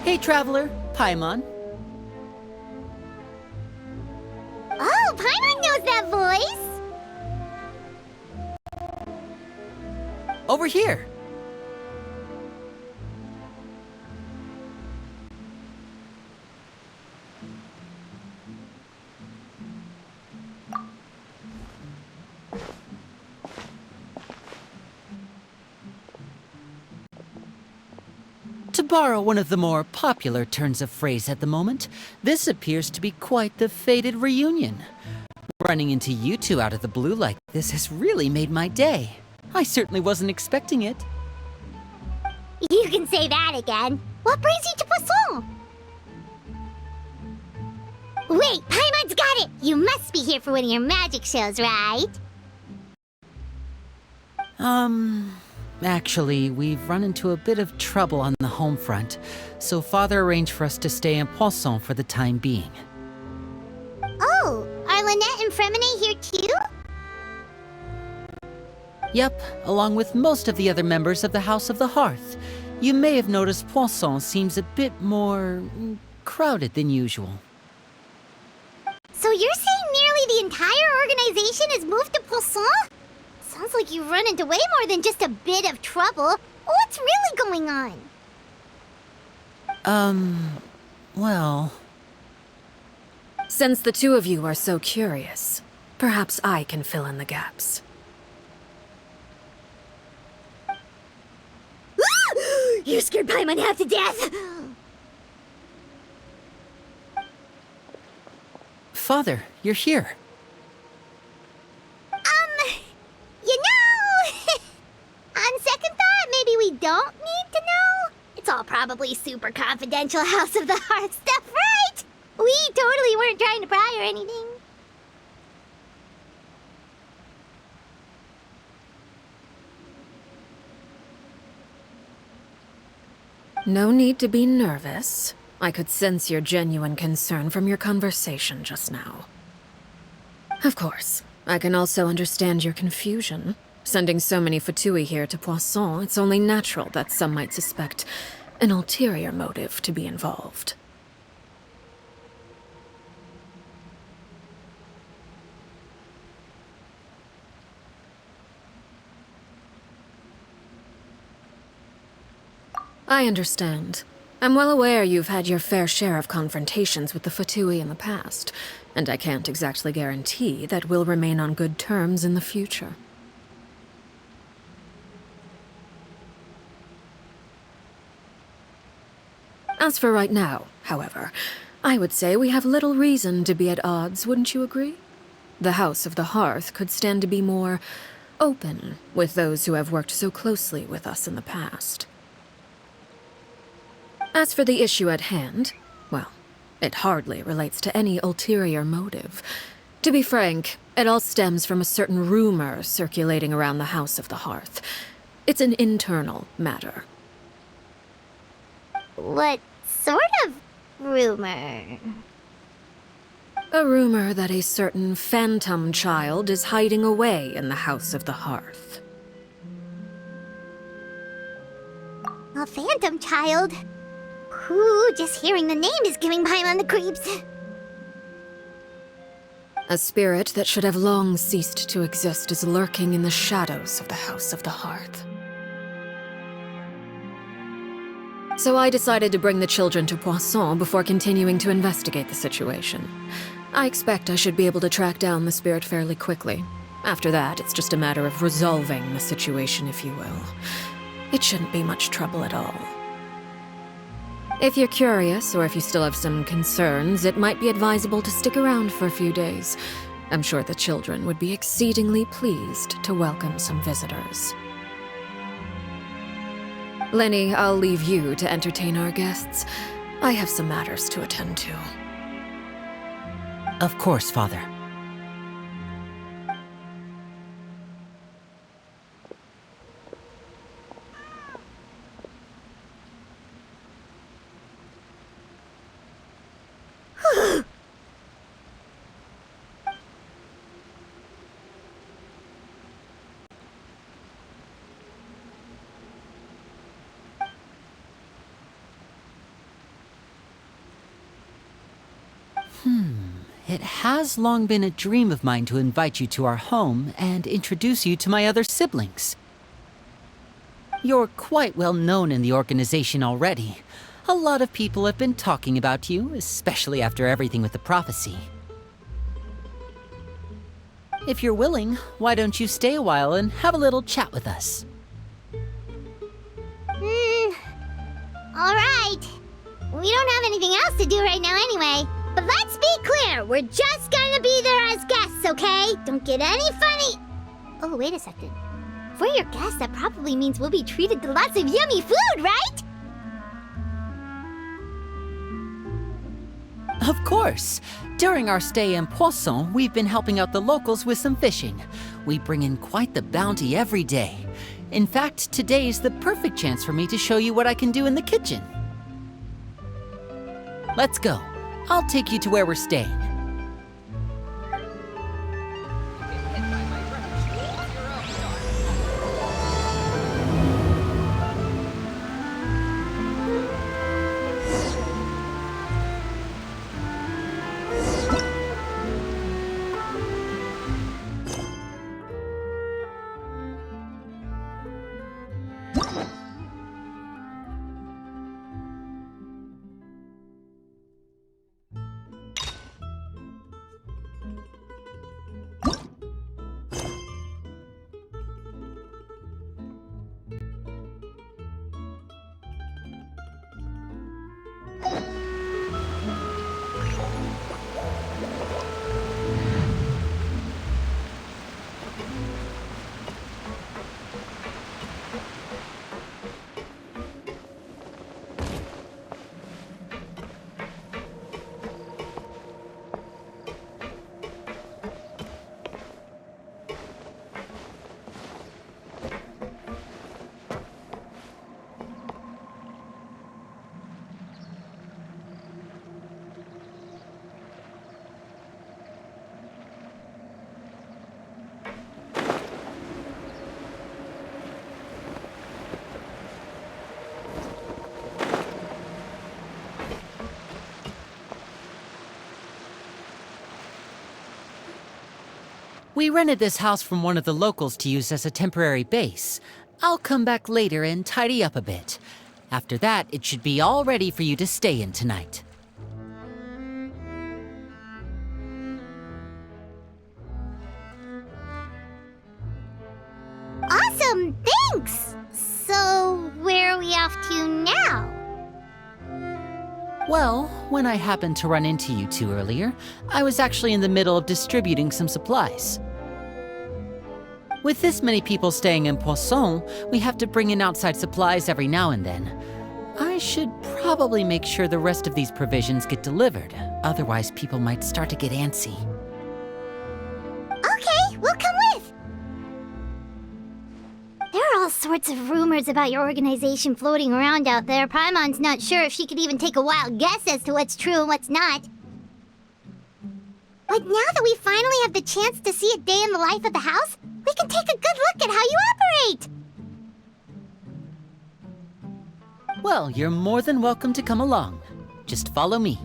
Hey, Traveler. Paimon. Oh, Paimon knows that voice! Over here. To borrow one of the more popular turns of phrase at the moment, this appears to be quite the fated reunion. Running into you two out of the blue like this has really made my day. I certainly wasn't expecting it. You can say that again. What brings you to Poisson? Wait, Paimon's got it! You must be here for one of your magic shows, right? Actually, we've run into a bit of trouble on the home front, so Father arranged for us to stay in Poisson for the time being. Oh, are Lynette and Fremine here too? Yep, along with most of the other members of the House of the Hearth. You may have noticed Poisson seems a bit more crowded than usual. So you're saying nearly the entire organization has moved to Poisson? Sounds like you've run into way more than just a bit of trouble. What's really going on? Well... Since the two of you are so curious, perhaps I can fill in the gaps. You scared Paimon half to death! Father, you're here. You know... On second thought, maybe we don't need to know? It's all probably super confidential House of the Hearth stuff, right? We totally weren't trying to pry or anything. No need to be nervous. I could sense your genuine concern from your conversation just now. Of course, I can also understand your confusion. Sending so many Fatui here to Poisson, it's only natural that some might suspect an ulterior motive to be involved. I understand. I'm well aware you've had your fair share of confrontations with the Fatui in the past, and I can't exactly guarantee that we'll remain on good terms in the future. As for right now, however, I would say we have little reason to be at odds, wouldn't you agree? The House of the Hearth could stand to be more open with those who have worked so closely with us in the past. As for the issue at hand, well, it hardly relates to any ulterior motive. To be frank, it all stems from a certain rumor circulating around the House of the Hearth. It's an internal matter. What sort of rumor? A rumor that a certain phantom child is hiding away in the House of the Hearth. A phantom child? Ooh, just hearing the name is giving Paimon the creeps. A spirit that should have long ceased to exist is lurking in the shadows of the House of the Hearth. So I decided to bring the children to Poisson before continuing to investigate the situation. I expect I should be able to track down the spirit fairly quickly. After that, it's just a matter of resolving the situation, if you will. It shouldn't be much trouble at all. If you're curious, or if you still have some concerns, it might be advisable to stick around for a few days. I'm sure the children would be exceedingly pleased to welcome some visitors. Lenny, I'll leave you to entertain our guests. I have some matters to attend to. Of course, Father. It has long been a dream of mine to invite you to our home and introduce you to my other siblings. You're quite well known in the organization already. A lot of people have been talking about you, especially after everything with the prophecy. If you're willing, why don't you stay a while and have a little chat with us? Alright. We don't have anything else to do right now anyway. But let's be clear, we're just gonna be there as guests, okay? Don't get any funny. Oh, wait a second. If we're your guests, that probably means we'll be treated to lots of yummy food, right? Of course. During our stay in Poisson, we've been helping out the locals with some fishing. We bring in quite the bounty every day. In fact, today's the perfect chance for me to show you what I can do in the kitchen. Let's go. I'll take you to where we're staying. We rented this house from one of the locals to use as a temporary base. I'll come back later and tidy up a bit. After that, it should be all ready for you to stay in tonight. Awesome, thanks! So, where are we off to now? Well, when I happened to run into you two earlier, I was actually in the middle of distributing some supplies. With this many people staying in Poisson, we have to bring in outside supplies every now and then. I should probably make sure the rest of these provisions get delivered, otherwise people might start to get antsy. Okay, we'll come with! There are all sorts of rumors about your organization floating around out there. Paimon's not sure if she could even take a wild guess as to what's true and what's not. But now that we finally have the chance to see a day in the life of the house, we can take a good look at how you operate! Well, you're more than welcome to come along. Just follow me.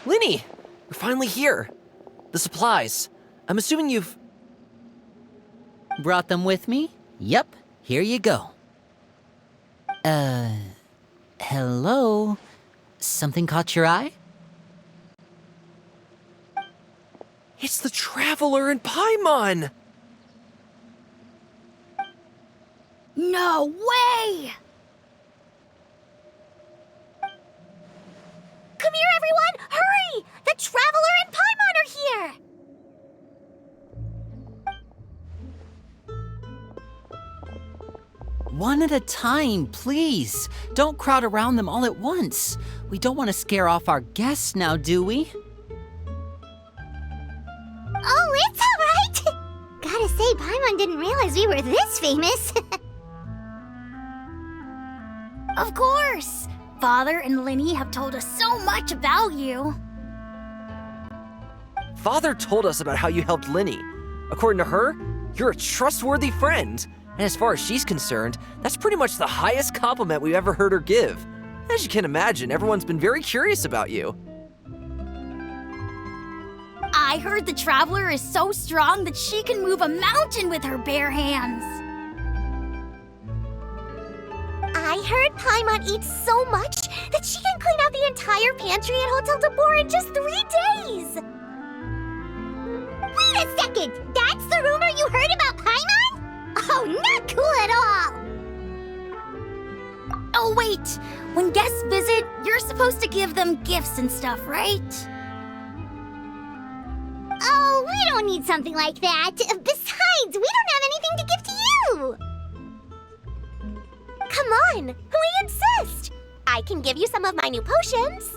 Linny! You're finally here. The supplies. I'm assuming you've... Brought them with me? Yep, here you go. Hello? Something caught your eye? It's the Traveler in Paimon! No way! Come here, everyone! Hurry! The Traveler and Paimon are here! One at a time, please. Don't crowd around them all at once. We don't want to scare off our guests now, do we? Oh, it's all right! Gotta say, Paimon didn't realize we were this famous. Of course! Father and Linny have told us so much about you. Father told us about how you helped Linny. According to her, you're a trustworthy friend. And as far as she's concerned, that's pretty much the highest compliment we've ever heard her give. As you can imagine, everyone's been very curious about you. I heard the Traveler is so strong that she can move a mountain with her bare hands. I heard Paimon eats so much that she can clean out the entire pantry at Hotel de Boer in just 3 days. Wait a second! That's the rumor you heard about Paimon? Oh, not cool at all! Oh, wait. When guests visit, you're supposed to give them gifts and stuff, right? Oh, we don't need something like that. Besides, we don't have anything to give to you. Come on, we insist. I can give you some of my new potions.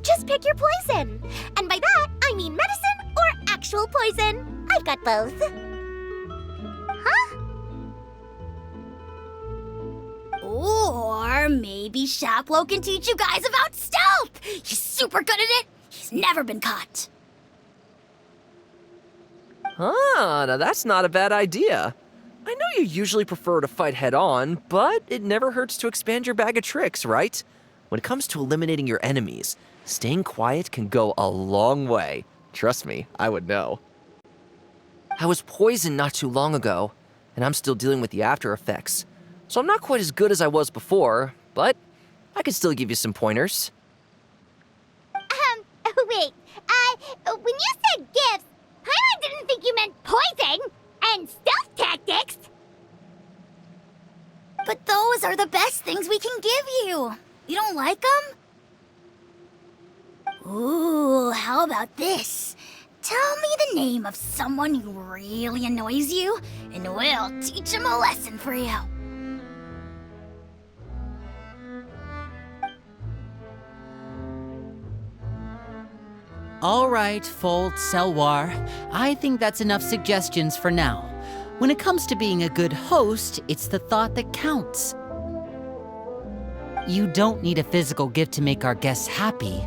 Just pick your poison. And by that, I mean medicine or actual poison. I've got both. Huh? Or maybe Shaplo can teach you guys about stealth. He's super good at it. He's never been caught. Ah, now that's not a bad idea. I know you usually prefer to fight head-on, but it never hurts to expand your bag of tricks, right? When it comes to eliminating your enemies, staying quiet can go a long way. Trust me, I would know. I was poisoned not too long ago, and I'm still dealing with the after effects. So I'm not quite as good as I was before, but I can still give you some pointers. Wait, when you said gifts, Paimon didn't think you meant poison and stealth tactics. But those are the best things we can give you. You don't like them? Ooh, how about this? Tell me the name of someone who really annoys you, and we'll teach him a lesson for you. All right, Fold, Selwar. I think that's enough suggestions for now. When it comes to being a good host, it's the thought that counts. You don't need a physical gift to make our guests happy.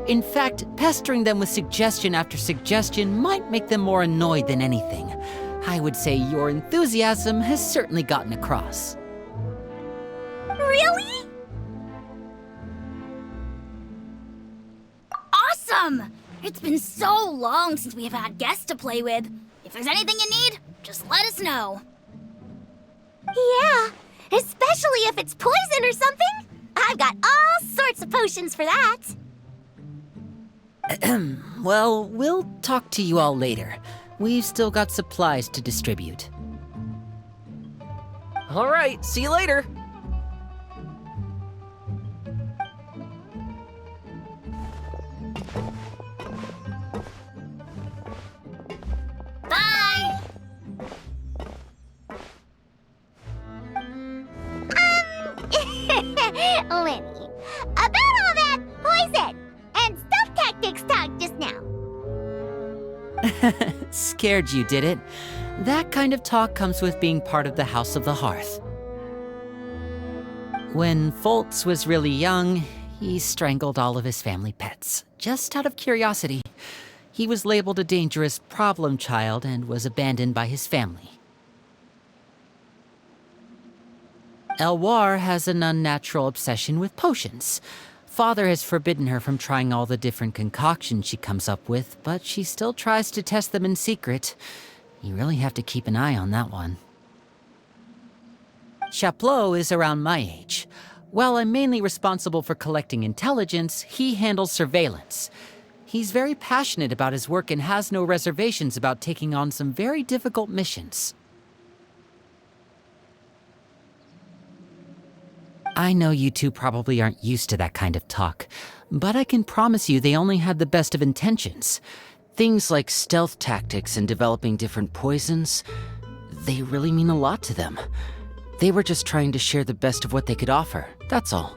In fact, pestering them with suggestion after suggestion might make them more annoyed than anything. I would say your enthusiasm has certainly gotten across. Really? Awesome! It's been so long since we have had guests to play with. If there's anything you need, just let us know. Yeah, especially if it's poison or something. I've got all sorts of potions for that. Well, we'll talk to you all later. We've still got supplies to distribute. All right, see you later. Bye! Lenny, about all that poison and stealth tactics talk just now. Scared you, did it? That kind of talk comes with being part of the House of the Hearth. When Foltz was really young, he strangled all of his family pets, just out of curiosity. He was labeled a dangerous problem child and was abandoned by his family. Elwar has an unnatural obsession with potions. Father has forbidden her from trying all the different concoctions she comes up with, but she still tries to test them in secret. You really have to keep an eye on that one. Chaplot is around my age. While I'm mainly responsible for collecting intelligence, he handles surveillance. He's very passionate about his work and has no reservations about taking on some very difficult missions. I know you two probably aren't used to that kind of talk, but I can promise you they only had the best of intentions. Things like stealth tactics and developing different poisons, they really mean a lot to them. They were just trying to share the best of what they could offer, that's all.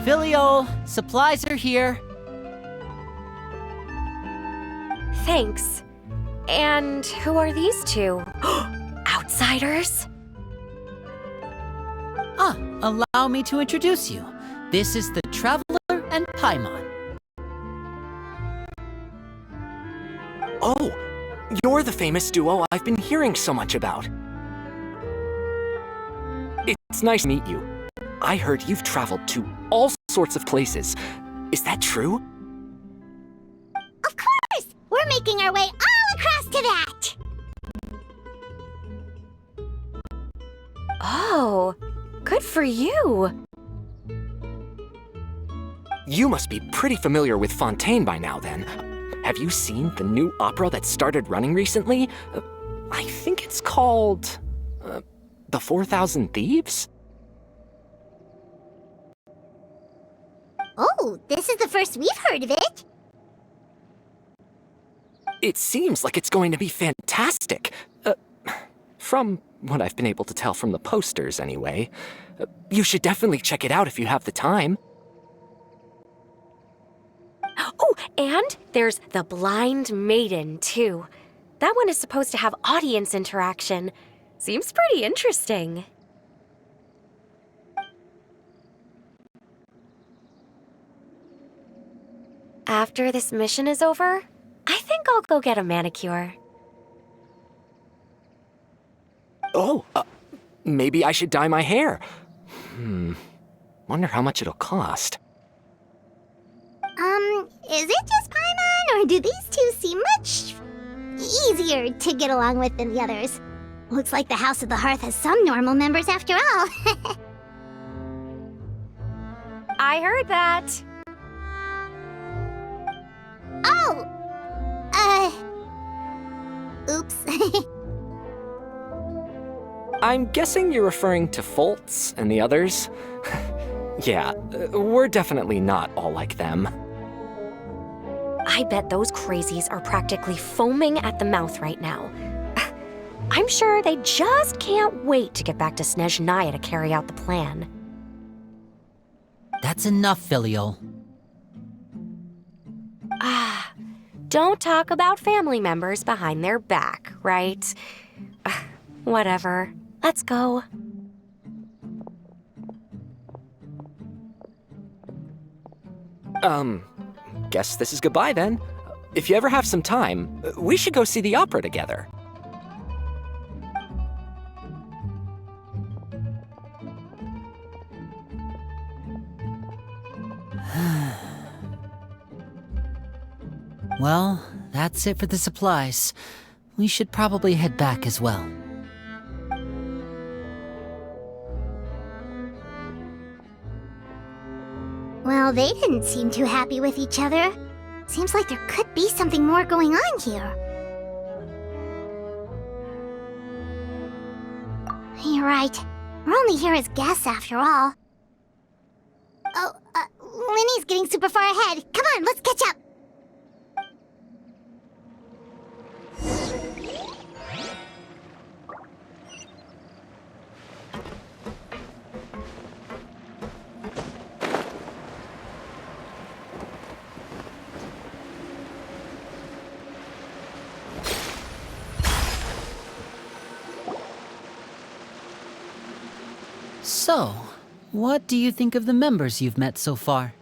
Filial, supplies are here. Thanks. And who are these two? Outsiders? Allow me to introduce you. This is the Traveler and Paimon. Oh, you're the famous duo I've been hearing so much about. It's nice to meet you. I heard you've traveled to all sorts of places. Is that true? Of course! We're making our way all across to that! Oh, good for you. You must be pretty familiar with Fontaine by now, then. Have you seen the new opera that started running recently? I think it's called... The 4,000 Thieves? Oh, this is the first we've heard of it. It seems like it's going to be fantastic. From what I've been able to tell from the posters, anyway. You should definitely check it out if you have the time. Oh, and there's The Blind Maiden, too. That one is supposed to have audience interaction. Seems pretty interesting. After this mission is over, I think I'll go get a manicure. Oh, maybe I should dye my hair. Wonder how much it'll cost. Is it just Paimon, or do these two seem much easier to get along with than the others? Looks like the House of the Hearth has some normal members after all. I heard that. Oh! Oops. I'm guessing you're referring to Foltz and the others? Yeah, we're definitely not all like them. I bet those crazies are practically foaming at the mouth right now. I'm sure they just can't wait to get back to Snezhnaya to carry out the plan. That's enough, Filial. Don't talk about family members behind their back, right? Whatever. Let's go. Guess this is goodbye then. If you ever have some time, we should go see the opera together. Well, that's it for the supplies. We should probably head back as well. Well, they didn't seem too happy with each other. Seems like there could be something more going on here. You're right. We're only here as guests after all. Oh, Linny's getting super far ahead. Come on, let's catch up. So, what do you think of the members you've met so far?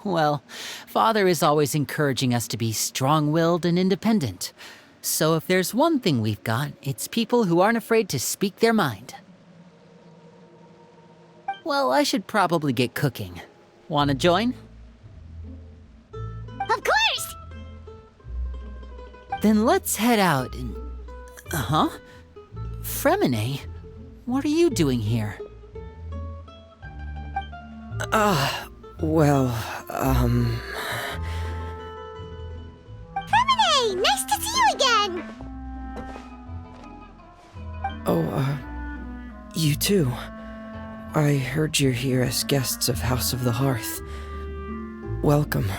Well, Father is always encouraging us to be strong-willed and independent. So if there's one thing we've got, it's people who aren't afraid to speak their mind. Well, I should probably get cooking. Wanna join? Of course! Then let's head out and... Huh? Fremine? What are you doing here? Well, Hey, nice to see you again! you too. I heard you're here as guests of House of the Hearth. Welcome.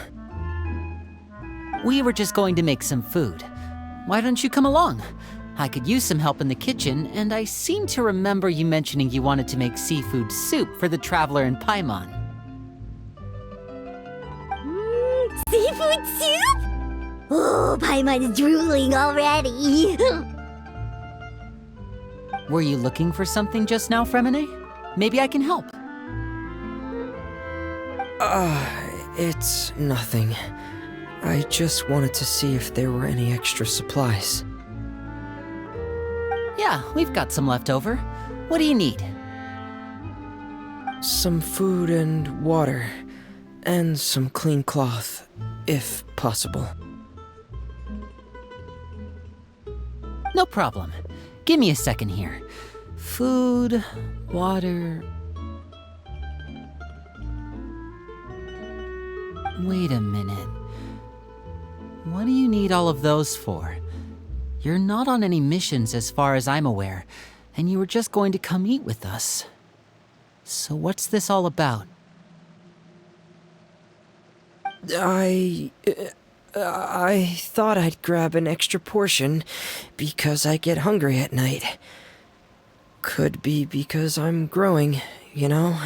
We were just going to make some food. Why don't you come along? I could use some help in the kitchen, and I seem to remember you mentioning you wanted to make seafood soup for the traveler in Paimon. Seafood soup? Oh, Paimon's drooling already. Were you looking for something just now, Fremine? Maybe I can help. It's nothing. I just wanted to see if there were any extra supplies. Yeah, we've got some left over. What do you need? Some food and water, and some clean cloth, if possible. No problem. Give me a second here. Food, water... Wait a minute. What do you need all of those for? You're not on any missions as far as I'm aware, and you were just going to come eat with us. So what's this all about? I thought I'd grab an extra portion because I get hungry at night. Could be because I'm growing, you know,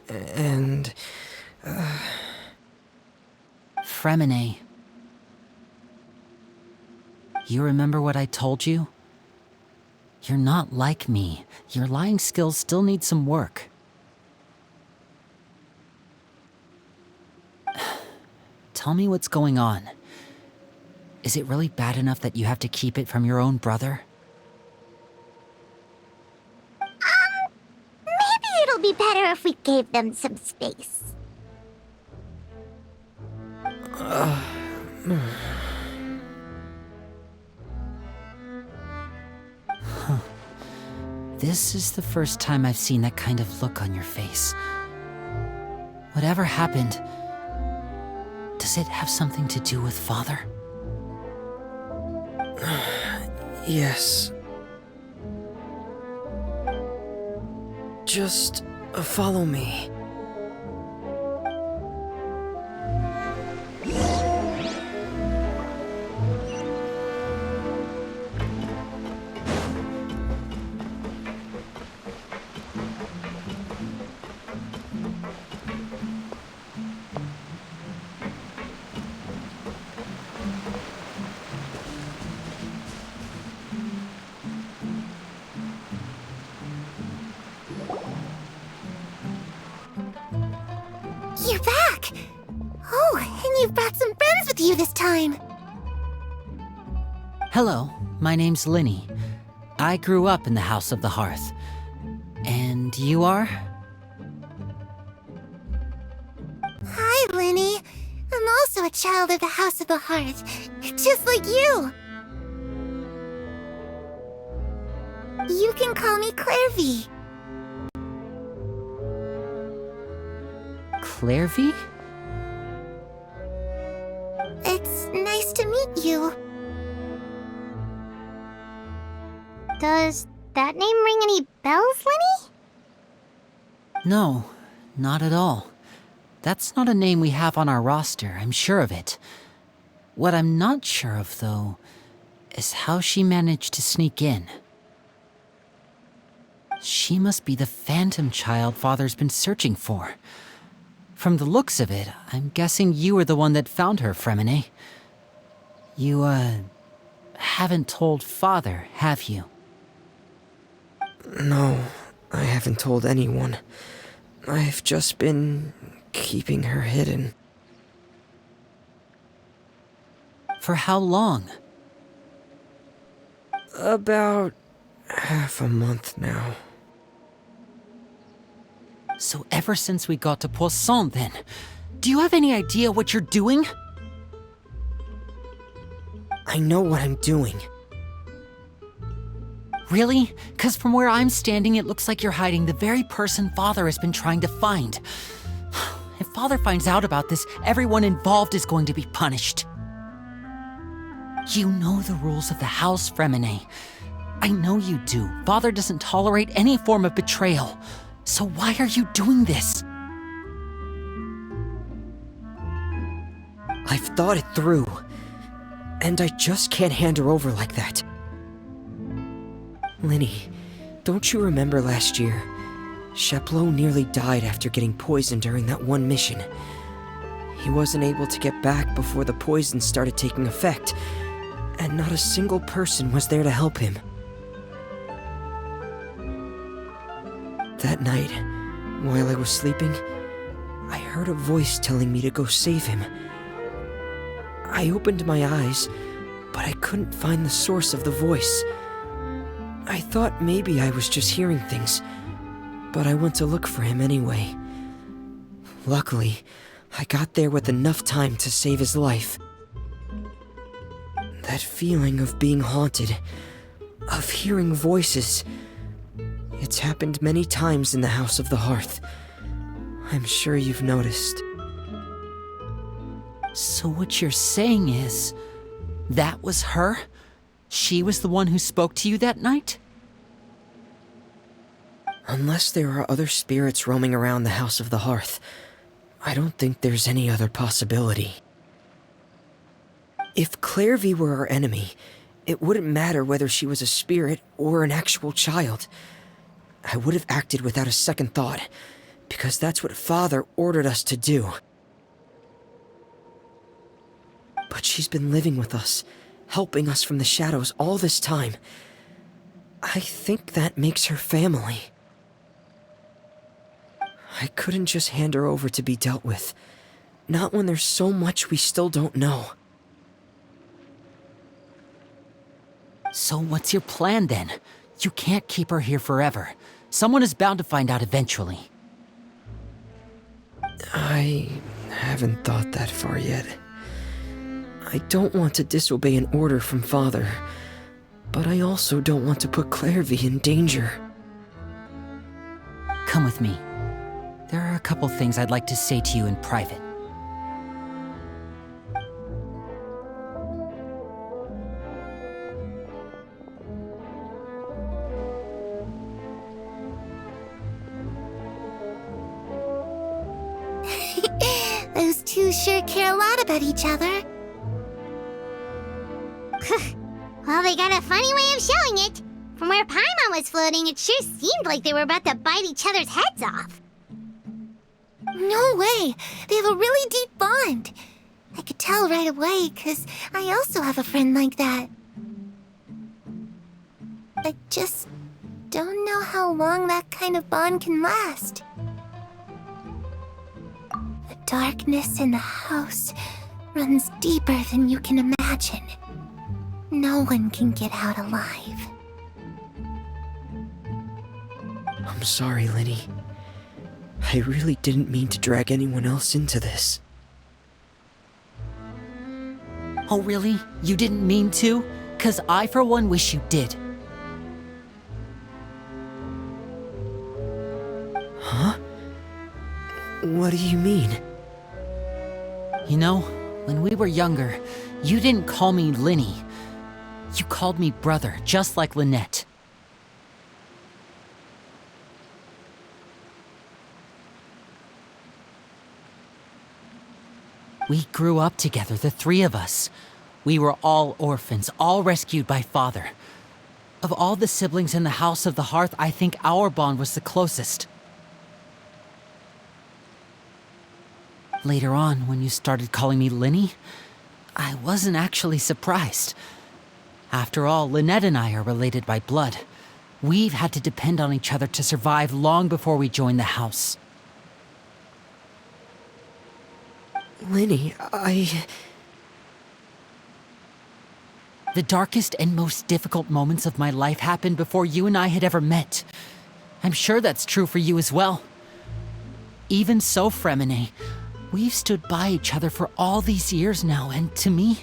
and... Fremine. You remember what I told you? You're not like me. Your lying skills still need some work. Tell me what's going on. Is it really bad enough that you have to keep it from your own brother? Maybe it'll be better if we gave them some space. This is the first time I've seen that kind of look on your face. Whatever happened, does it have something to do with Father? yes. Just follow me. You're back! Oh, and you've brought some friends with you this time. Hello, my name's Linny. I grew up in the House of the Hearth. And you are? Hi, Linny. I'm also a child of the House of the Hearth, just like you. You can call me Clairvy. Clairvy? It's nice to meet you. Does that name ring any bells, Linny? No, not at all. That's not a name we have on our roster, I'm sure of it. What I'm not sure of, though, is how she managed to sneak in. She must be the phantom child Father's been searching for. From the looks of it, I'm guessing you were the one that found her, Fremine. You, haven't told Father, have you? No, I haven't told anyone. I've just been keeping her hidden. For how long? About half a month now. So ever since we got to Poisson then, do you have any idea what you're doing? I know what I'm doing. Really? 'Cause from where I'm standing, it looks like you're hiding the very person Father has been trying to find. If Father finds out about this, everyone involved is going to be punished. You know the rules of the house, Fremine. I know you do. Father doesn't tolerate any form of betrayal. So why are you doing this? I've thought it through, and I just can't hand her over like that. Linny, don't you remember last year? Chaplot nearly died after getting poisoned during that one mission. He wasn't able to get back before the poison started taking effect, and not a single person was there to help him. That night, while I was sleeping, I heard a voice telling me to go save him. I opened my eyes, but I couldn't find the source of the voice. I thought maybe I was just hearing things, but I went to look for him anyway. Luckily, I got there with enough time to save his life. That feeling of being haunted, of hearing voices, it's happened many times in the House of the Hearth. I'm sure you've noticed. So what you're saying is, that was her? She was the one who spoke to you that night? Unless there are other spirits roaming around the House of the Hearth, I don't think there's any other possibility. If Clairvy were our enemy, it wouldn't matter whether she was a spirit or an actual child. I would have acted without a second thought, because that's what Father ordered us to do. But she's been living with us, helping us from the shadows all this time. I think that makes her family. I couldn't just hand her over to be dealt with. Not when there's so much we still don't know. So what's your plan then? You can't keep her here forever. Someone is bound to find out eventually. I haven't thought that far yet. I don't want to disobey an order from Father, but I also don't want to put Clairvy in danger. Come with me. There are a couple things I'd like to say to you in private. Those two sure care a lot about each other. Well, they got a funny way of showing it. From where Paimon was floating, it sure seemed like they were about to bite each other's heads off. No way! They have a really deep bond. I could tell right away, 'cause I also have a friend like that. I just don't know how long that kind of bond can last. The darkness in the house runs deeper than you can imagine. No one can get out alive. I'm sorry, Linny. I really didn't mean to drag anyone else into this. Oh really? You didn't mean to? 'Cause I for one wish you did. Huh? What do you mean? You know, when we were younger, you didn't call me Linny. You called me brother, just like Lynette. We grew up together, the three of us. We were all orphans, all rescued by Father. Of all the siblings in the House of the Hearth, I think our bond was the closest. Later on, when you started calling me Linny, I wasn't actually surprised. After all, Lynette and I are related by blood. We've had to depend on each other to survive long before we joined the house. Linny, The darkest and most difficult moments of my life happened before you and I had ever met. I'm sure that's true for you as well. Even so, Fremine, we've stood by each other for all these years now, and to me,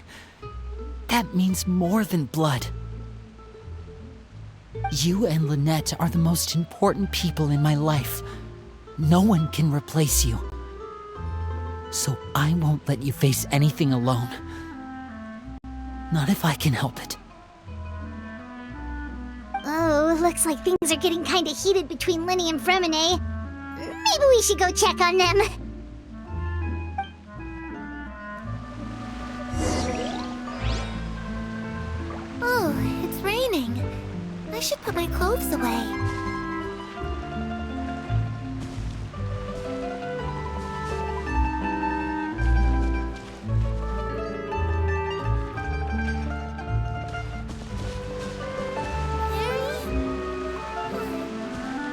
that means more than blood. You and Lynette are the most important people in my life. No one can replace you. So I won't let you face anything alone. Not if I can help it. Oh, looks like things are getting kinda heated between Linny and Fremine. Maybe we should go check on them. Oh, it's raining. I should put my clothes away.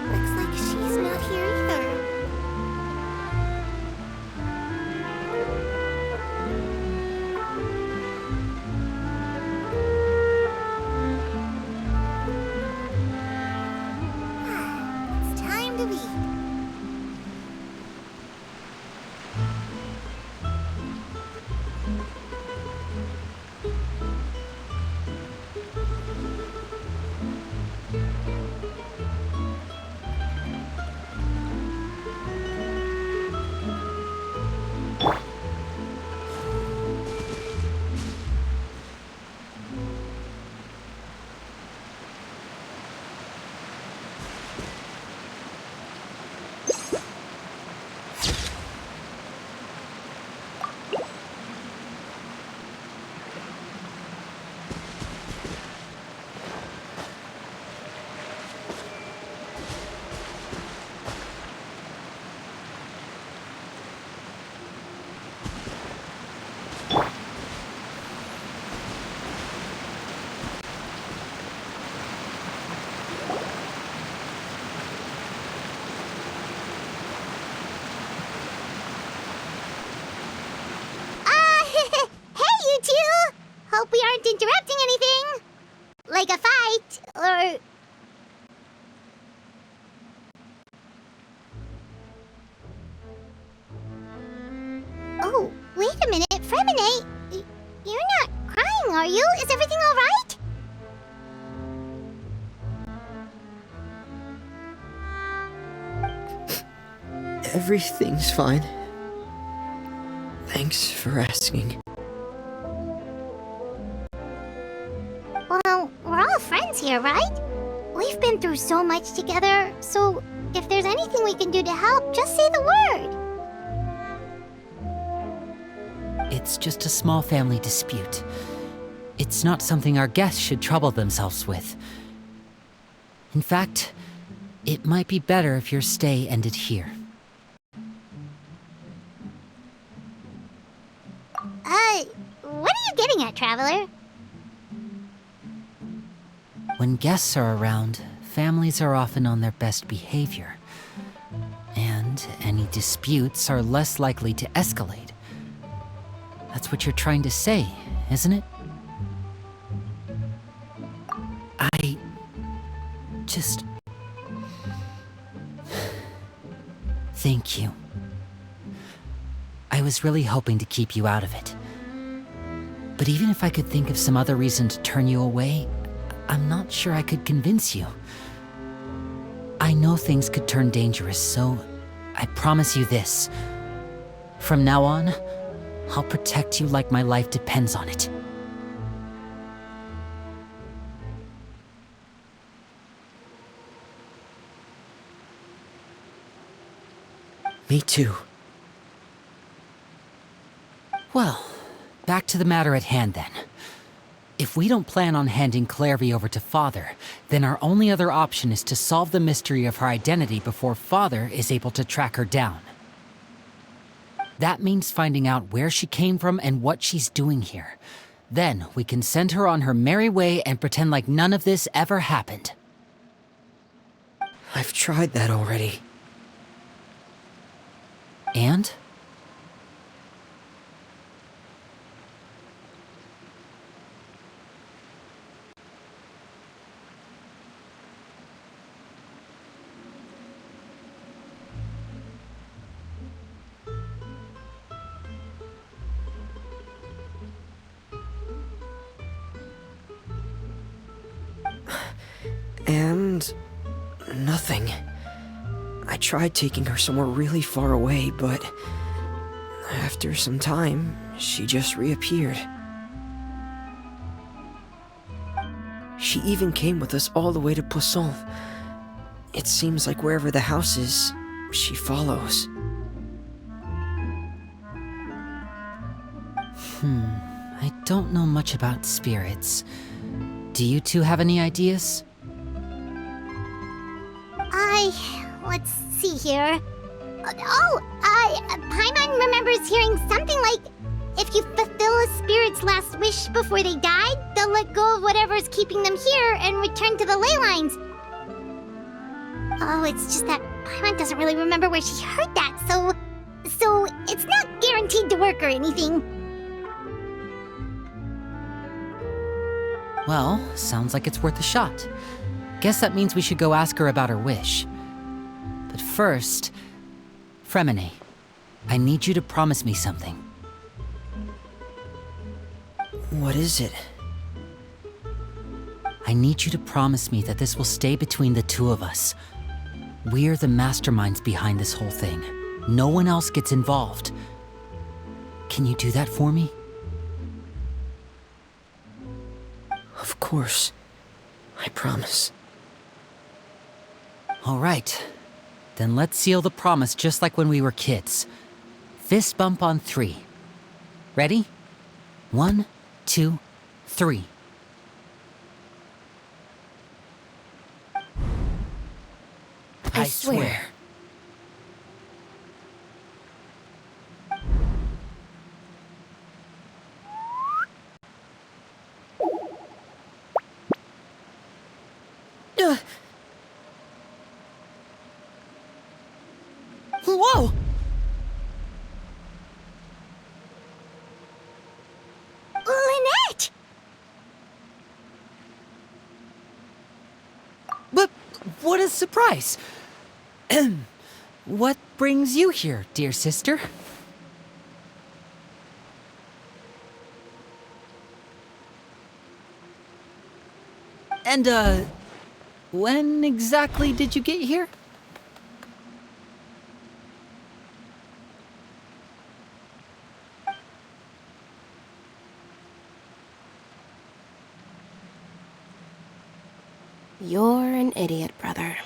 Looks like she's not here either. It's time to eat. Hey, you two! Hope we aren't interrupting anything. Like a fight, or... Oh, wait a minute, Fremine! You're not crying, are you? Is everything alright? Everything's fine. Thanks for asking. Well, we're all friends here, right? We've been through so much together, so if there's anything we can do to help, just say the word. It's just a small family dispute. It's not something our guests should trouble themselves with. In fact, it might be better if your stay ended here. What are you getting at, Traveler? When guests are around, families are often on their best behavior. And any disputes are less likely to escalate. That's what you're trying to say, isn't it? I just... Thank you. I was really hoping to keep you out of it. But even if I could think of some other reason to turn you away, I'm not sure I could convince you. I know things could turn dangerous, so I promise you this. From now on, I'll protect you like my life depends on it. Me too. Well, back to the matter at hand then. If we don't plan on handing Clairvy over to Father, then our only other option is to solve the mystery of her identity before Father is able to track her down. That means finding out where she came from and what she's doing here. Then we can send her on her merry way and pretend like none of this ever happened. I've tried that already. And? And nothing. I tried taking her somewhere really far away, but after some time, she just reappeared. She even came with us all the way to Poisson. It seems like wherever the house is, she follows. I don't know much about spirits. Do you two have any ideas? Let's see here. Paimon remembers hearing something like, if you fulfill a spirit's last wish before they died, they'll let go of whatever's keeping them here and return to the ley lines. Oh, it's just that Paimon doesn't really remember where she heard that, so it's not guaranteed to work or anything. Well, sounds like it's worth a shot. Guess that means we should go ask her about her wish. But first, Fremine, I need you to promise me something. What is it? I need you to promise me that this will stay between the two of us. We're the masterminds behind this whole thing. No one else gets involved. Can you do that for me? Of course. I promise. All right. Then let's seal the promise just like when we were kids. Fist bump on 3. Ready? 1, 2, 3. I swear. Whoa! Lynette! But what a surprise! What brings you here, dear sister? And, when exactly did you get here? You're an idiot, brother.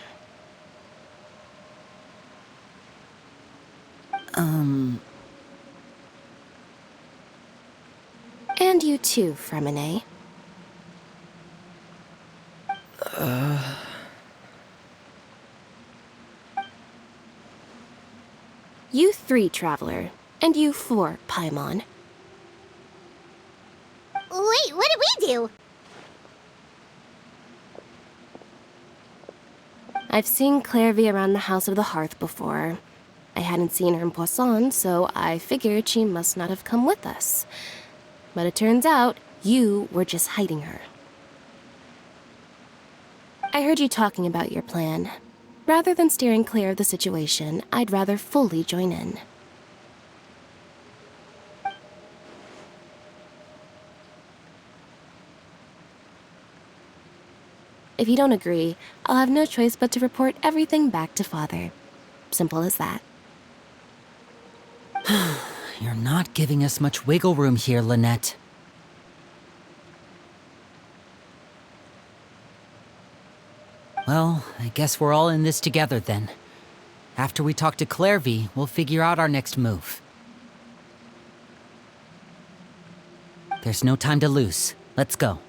And you too, Fremine. You 3, Traveler. And you 4, Paimon. Wait, what did we do? I've seen Clairvy around the House of the Hearth before. I hadn't seen her in Poisson, so I figured she must not have come with us. But it turns out you were just hiding her. I heard you talking about your plan. Rather than steering clear of the situation, I'd rather fully join in. If you don't agree, I'll have no choice but to report everything back to Father. Simple as that. You're not giving us much wiggle room here, Lynette. Well, I guess we're all in this together then. After we talk to Clairvy, we'll figure out our next move. There's no time to lose. Let's go.